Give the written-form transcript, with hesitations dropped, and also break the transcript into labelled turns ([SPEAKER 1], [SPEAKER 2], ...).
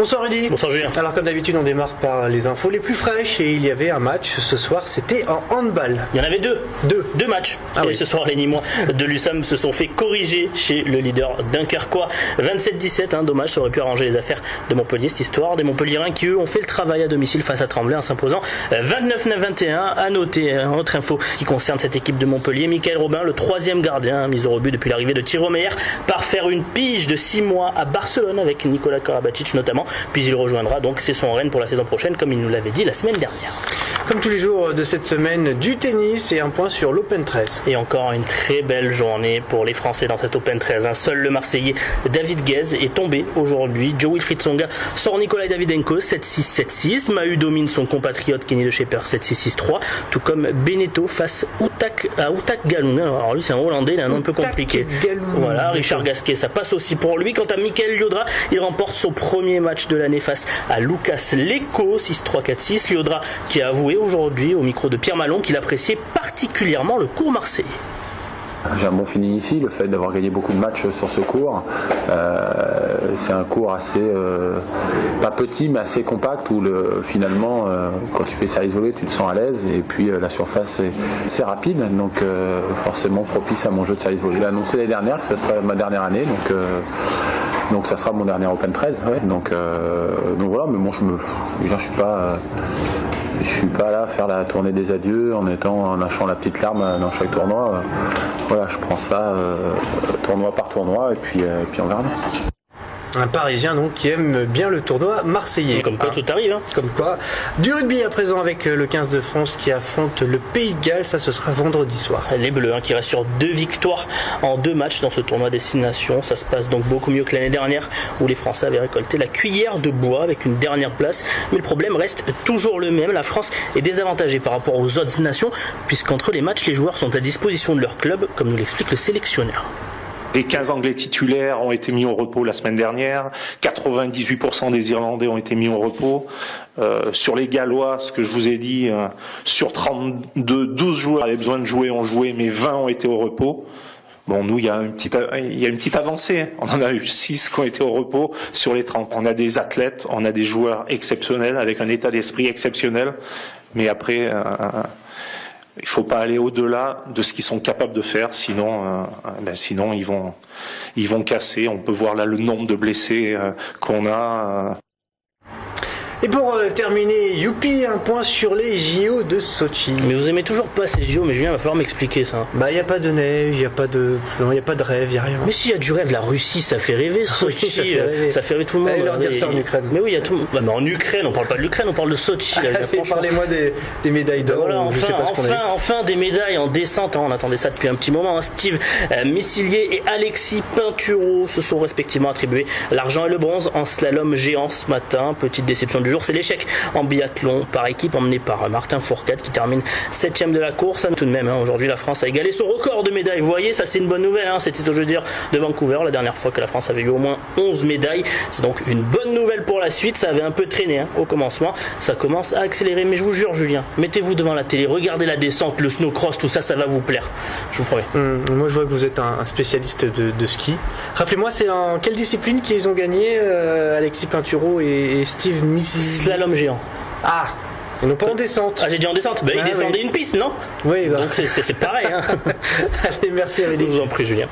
[SPEAKER 1] Bonsoir Rudy.
[SPEAKER 2] Bonsoir Julien.
[SPEAKER 1] Alors comme d'habitude on démarre par les infos les plus fraîches et il y avait un match ce soir, c'était en handball.
[SPEAKER 2] Il y en avait deux matchs.
[SPEAKER 1] Ah
[SPEAKER 2] et
[SPEAKER 1] oui.
[SPEAKER 2] Ce soir les Nîmois de l'USAM se sont fait corriger chez le leader dunkerquois. 27-17, dommage, ça aurait pu arranger les affaires de Montpellier cette histoire. Des Montpelliérains qui eux ont fait le travail à domicile face à Tremblay en s'imposant 29-21. À noter, autre info qui concerne cette équipe de Montpellier, Michael Robin, le troisième gardien mis au rebut depuis l'arrivée de Thierry Meyer, part faire une pige de 6 mois à Barcelone avec Nicolas Karabatic notamment, puis il rejoindra donc Cesson Rennes pour la saison prochaine comme il nous l'avait dit la semaine dernière.
[SPEAKER 1] Comme tous les jours de cette semaine, du tennis et un point sur l'Open 13.
[SPEAKER 2] Et encore une très belle journée pour les Français dans cette Open 13. Seul le Marseillais David Guez est tombé aujourd'hui. Joe-Wilfried Tsonga sort Nikolai Davydenko 7-6, 7-6. Mahut domine son compatriote Kenny de Schepper 7-6, 6-3. Tout comme Beneteau face à Utak Galung. Alors lui c'est un Hollandais, il est un nom un peu compliqué. Voilà, Richard Gasquet, ça passe aussi pour lui. Quant à Michael Liodra, il remporte son premier match de l'année face à Lucas Leko 6-3, 4-6. Liodra qui a avoué aujourd'hui au micro de Pierre Malon qu'il appréciait particulièrement le cours marseillais.
[SPEAKER 3] J'ai un bon feeling ici, le fait d'avoir gagné beaucoup de matchs sur ce cours. C'est un cours assez, pas petit, mais assez compact où finalement, quand tu fais service volé, tu te sens à l'aise et puis la surface c'est rapide, donc forcément propice à mon jeu de service volé. J'ai annoncé l'année dernière que ça serait ma dernière année, donc ça sera mon dernier Open 13. Ouais, donc voilà, mais moi je suis pas là à faire la tournée des adieux en lâchant la petite larme dans chaque tournoi. Voilà, je prends ça tournoi par tournoi et puis on verra.
[SPEAKER 1] Un Parisien donc qui aime bien le tournoi marseillais.
[SPEAKER 2] Comme quoi tout arrive.
[SPEAKER 1] Comme quoi. Du rugby à présent avec le 15 de France qui affronte le Pays de Galles, ça ce sera vendredi soir.
[SPEAKER 2] Les Bleus qui restent sur 2 victoires en 2 matchs dans ce tournoi destination. Ça se passe donc beaucoup mieux que l'année dernière où les Français avaient récolté la cuillère de bois avec une dernière place. Mais le problème reste toujours le même. La France est désavantagée par rapport aux autres nations puisqu'entre les matchs, les joueurs sont à disposition de leur club comme nous l'explique le sélectionneur.
[SPEAKER 4] Les 15 Anglais titulaires ont été mis au repos la semaine dernière. 98% des Irlandais ont été mis au repos. Sur les Gallois, ce que je vous ai dit, sur 12 joueurs avaient besoin de jouer, ont joué, mais 20 ont été au repos. Bon, nous, il y a une petite avancée. On en a eu 6 qui ont été au repos sur les 30. On a des athlètes, on a des joueurs exceptionnels, avec un état d'esprit exceptionnel. Mais après... il ne faut pas aller au-delà de ce qu'ils sont capables de faire, sinon ils vont casser. On peut voir là le nombre de blessés qu'on a.
[SPEAKER 1] Et pour terminer, youpi, un point sur les JO de Sochi.
[SPEAKER 2] Mais vous aimez toujours pas ces JO, mais Julien, il va falloir m'expliquer ça.
[SPEAKER 1] Bah, il n'y a pas de neige, il n'y a pas de rêve, il n'y a rien.
[SPEAKER 2] Mais si, il y a du rêve, la Russie, ça fait rêver, Sochi,
[SPEAKER 1] oui,
[SPEAKER 2] ça fait rêver tout le monde.
[SPEAKER 1] Allez leur dire ça en Ukraine.
[SPEAKER 2] Mais oui, il y a tout le monde. Bah, mais en Ukraine, on parle pas de l'Ukraine, on parle de Sochi.
[SPEAKER 1] Parlez-moi des médailles d'or.
[SPEAKER 2] Voilà, enfin des médailles en descente. On attendait ça depuis un petit moment. Steve Messillier et Alexis Pinturo se sont respectivement attribués l'argent et le bronze en slalom géant ce matin. Petite déception du jour, c'est l'échec en biathlon par équipe emmené par Martin Fourcade qui termine 7ème de la course. Tout de même, aujourd'hui la France a égalé son record de médailles. Vous voyez, ça c'est une bonne nouvelle. C'était aux Jeux d'hiver de Vancouver, la dernière fois que la France avait eu au moins 11 médailles. C'est donc une bonne nouvelle pour la suite. Ça avait un peu traîné au commencement. Ça commence à accélérer. Mais je vous jure, Julien, mettez-vous devant la télé, regardez la descente, le snowcross, tout ça, ça va vous plaire. Je vous promets.
[SPEAKER 1] Moi, je vois que vous êtes un spécialiste de ski. Rappelez-moi, c'est en quelle discipline qu'ils ont gagné, Alexis Pinturo et Steve Messillier?
[SPEAKER 2] Slalom géant.
[SPEAKER 1] Ah, ils n'ont pas en descente.
[SPEAKER 2] Ah, j'ai dit en descente. Ils descendaient une piste, non?
[SPEAKER 1] Oui.
[SPEAKER 2] Donc c'est pareil.
[SPEAKER 1] Allez, merci.
[SPEAKER 2] Je vous en prie, Julien.